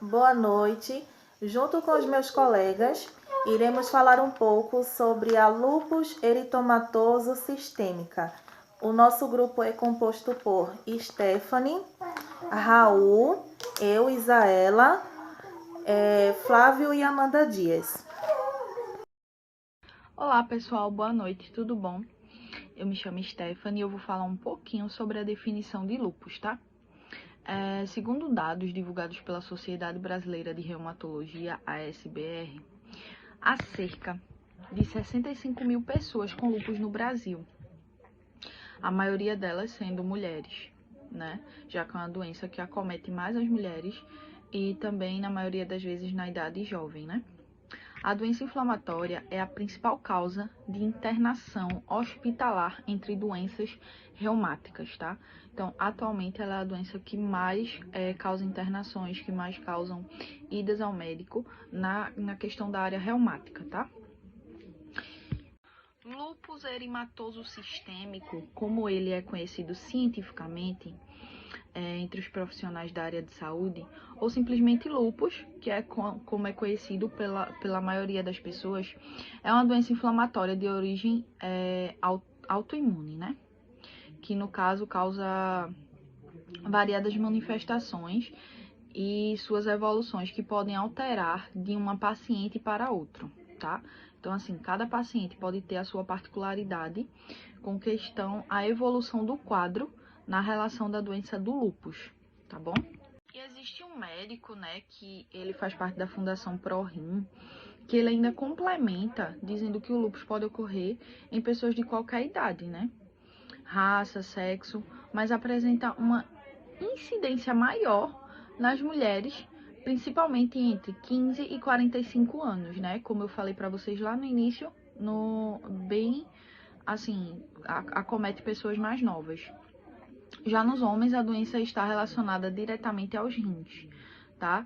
Boa noite. Junto com os meus colegas, iremos falar um pouco sobre a lúpus eritomatoso sistêmica. O nosso grupo é composto por Stephanie, Raul, eu, Isaela, Flávio e Amanda Dias. Olá pessoal, boa noite, tudo bom? Eu me chamo Stephanie e eu vou falar um pouquinho sobre a definição de lúpus, tá? Segundo dados divulgados pela Sociedade Brasileira de Reumatologia, ASBR, há cerca de 65 mil pessoas com lúpus no Brasil, a maioria delas sendo mulheres, né? Já que é uma doença que acomete mais as mulheres e também, na maioria das vezes, na idade jovem, né? A doença inflamatória é a principal causa de internação hospitalar entre doenças reumáticas, tá? Então, atualmente, ela é a doença que mais causa internações, que mais causam idas ao médico na questão da área reumática, tá? Lúpus eritematoso sistêmico, como ele é conhecido cientificamente, entre os profissionais da área de saúde, ou simplesmente lúpus, que é como é conhecido pela maioria das pessoas, é uma doença inflamatória de origem autoimune, né? Que no caso causa variadas manifestações e suas evoluções que podem alterar de uma paciente para outro, tá? Então, assim, cada paciente pode ter a sua particularidade com questão à evolução do quadro na relação da doença do lúpus, tá bom? E existe um médico, né, que ele faz parte da Fundação ProRim, que ele ainda complementa, dizendo que o lúpus pode ocorrer em pessoas de qualquer idade, né? Raça, sexo, mas apresenta uma incidência maior nas mulheres, principalmente entre 15 e 45 anos, né? Como eu falei para vocês lá no início, acomete pessoas mais novas. Já nos homens, a doença está relacionada diretamente aos rins, tá?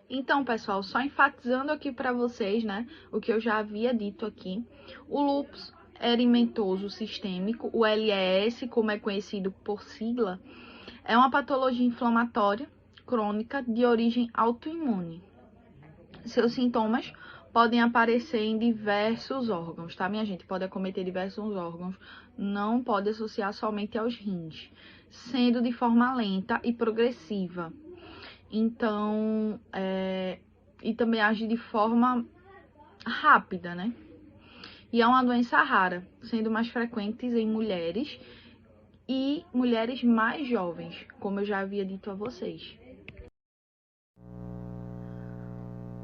Então, pessoal, só enfatizando aqui para vocês, né, o que eu já havia dito aqui, o lúpus eritematoso sistêmico, o LES, como é conhecido por sigla, é uma patologia inflamatória crônica de origem autoimune. Seus sintomas podem aparecer em diversos órgãos, tá, minha gente? Pode acometer diversos órgãos, não pode associar somente aos rins, sendo de forma lenta e progressiva. Então, e também age de forma rápida, né? E é uma doença rara, sendo mais frequentes em mulheres e mulheres mais jovens, como eu já havia dito a vocês.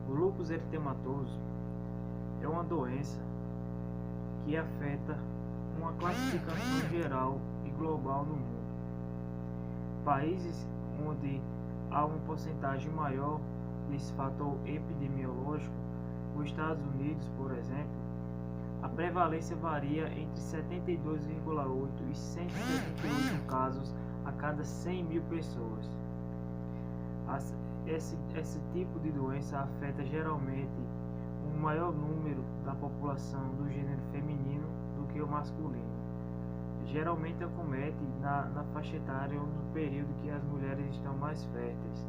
O lúpus eritematoso é uma doença que afeta uma classificação geral e global no mundo. Países onde há uma porcentagem maior desse fator epidemiológico, os Estados Unidos, por exemplo, a prevalência varia entre 72,8 e 178 casos a cada 100 mil pessoas. Esse tipo de doença afeta geralmente um maior número da população do gênero feminino do que o masculino. Geralmente acomete na faixa etária ou no período que as mulheres estão mais férteis.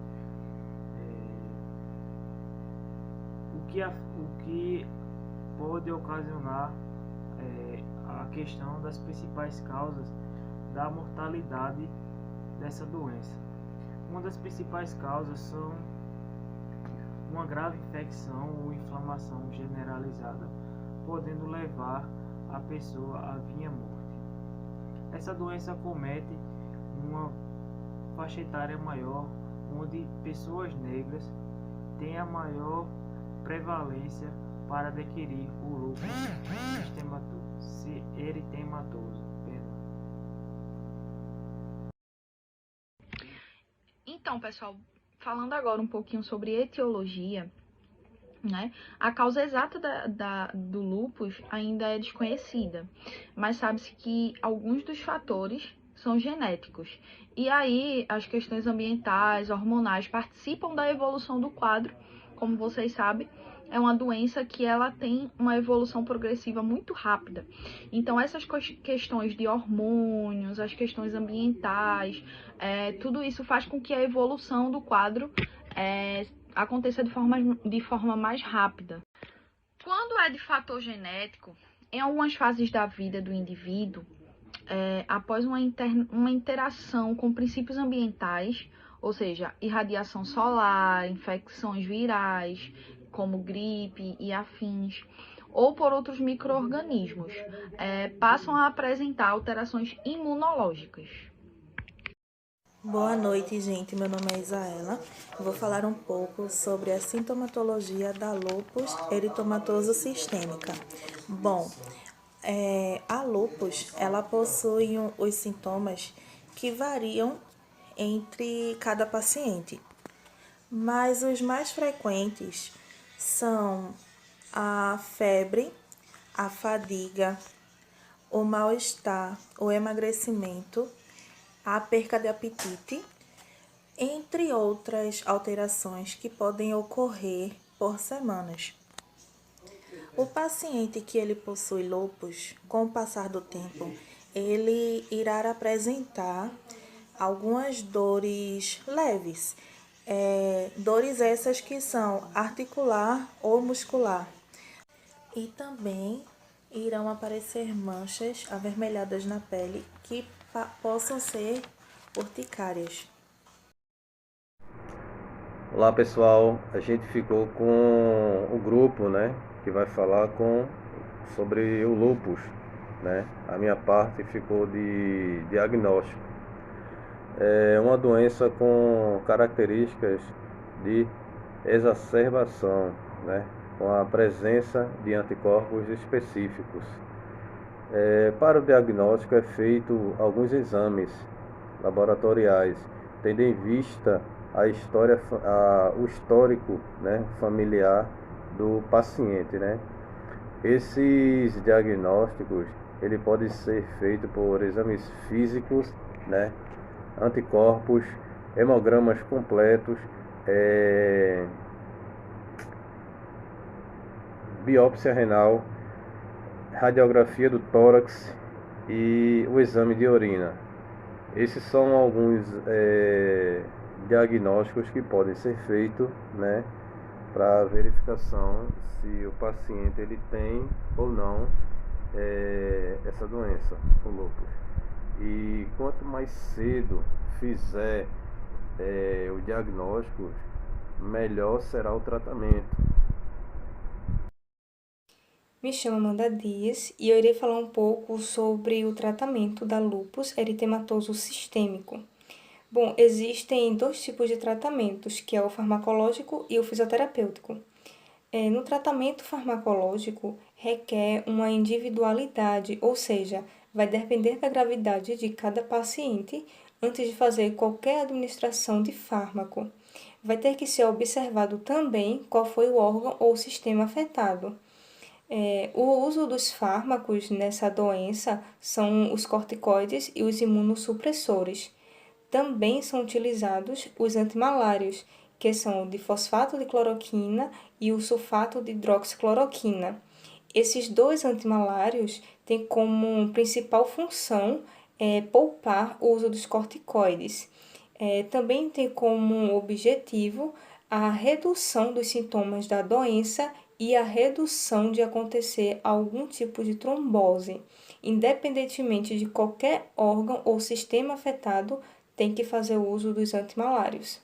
O que pode ocasionar a questão das principais causas da mortalidade dessa doença. Uma das principais causas são uma grave infecção ou inflamação generalizada, podendo levar a pessoa à vinha morte. Essa doença acomete uma faixa etária maior, onde pessoas negras têm a maior prevalência para adquirir o lúpus eritematoso. Então, pessoal, falando agora um pouquinho sobre etiologia, né? A causa exata do lúpus ainda é desconhecida, mas sabe-se que alguns dos fatores são genéticos. E aí, as questões ambientais, hormonais participam da evolução do quadro, como vocês sabem. É uma doença que ela tem uma evolução progressiva muito rápida. Então, essas questões de hormônios, as questões ambientais, tudo isso faz com que a evolução do quadro aconteça de forma mais rápida. Quando é de fator genético, em algumas fases da vida do indivíduo, após uma interação com princípios ambientais, ou seja, irradiação solar, infecções virais, como gripe e afins, ou por outros micro-organismos, passam a apresentar alterações imunológicas. Boa noite, gente. Meu nome é Isaela. Vou falar um pouco sobre a sintomatologia da lúpus eritomatoso sistêmica. Bom, a lúpus, ela possui os sintomas que variam entre cada paciente, mas os mais frequentes são a febre, a fadiga, o mal-estar, o emagrecimento, a perca de apetite, entre outras alterações que podem ocorrer por semanas. O paciente que ele possui lúpus, com o passar do tempo, ele irá apresentar algumas dores leves, dores essas que são articular ou muscular. E também irão aparecer manchas avermelhadas na pele que possam ser urticárias. Olá pessoal, a gente ficou com o grupo, né, que vai falar sobre o lúpus, né? A minha parte ficou de diagnóstico. É uma doença com características de exacerbação, né, com a presença de anticorpos específicos. Para o diagnóstico é feito alguns exames laboratoriais, tendo em vista o histórico, né, familiar do paciente, né? Esses diagnósticos ele pode ser feito por exames físicos, né, anticorpos, hemogramas completos, biópsia renal, radiografia do tórax e o exame de urina. Esses são alguns diagnósticos que podem ser feitos, né, para verificação se o paciente ele tem ou não essa doença, o lúpus. E quanto mais cedo fizer o diagnóstico, melhor será o tratamento. Me chamo Amanda Dias e eu irei falar um pouco sobre o tratamento da lúpus eritematoso sistêmico. Bom, existem dois tipos de tratamentos, que é o farmacológico e o fisioterapêutico. No tratamento farmacológico, requer uma individualidade, ou seja, vai depender da gravidade de cada paciente antes de fazer qualquer administração de fármaco. Vai ter que ser observado também qual foi o órgão ou sistema afetado. O uso dos fármacos nessa doença são os corticoides e os imunossupressores. Também são utilizados os antimalários, que são o difosfato de cloroquina e o sulfato de hidroxicloroquina. Esses dois antimalários têm como principal função poupar o uso dos corticoides. Também tem como objetivo a redução dos sintomas da doença e a redução de acontecer algum tipo de trombose. Independentemente de qualquer órgão ou sistema afetado, tem que fazer o uso dos antimalários.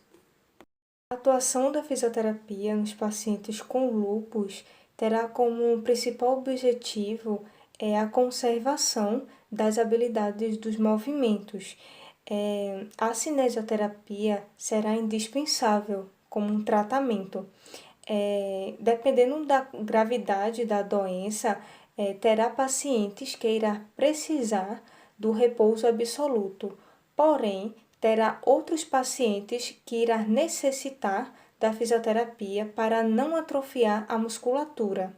A atuação da fisioterapia nos pacientes com lúpus terá como principal objetivo a conservação das habilidades dos movimentos. A cinesioterapia será indispensável como um tratamento. Dependendo da gravidade da doença, terá pacientes que irá precisar do repouso absoluto, porém, terá outros pacientes que irá necessitar da fisioterapia para não atrofiar a musculatura.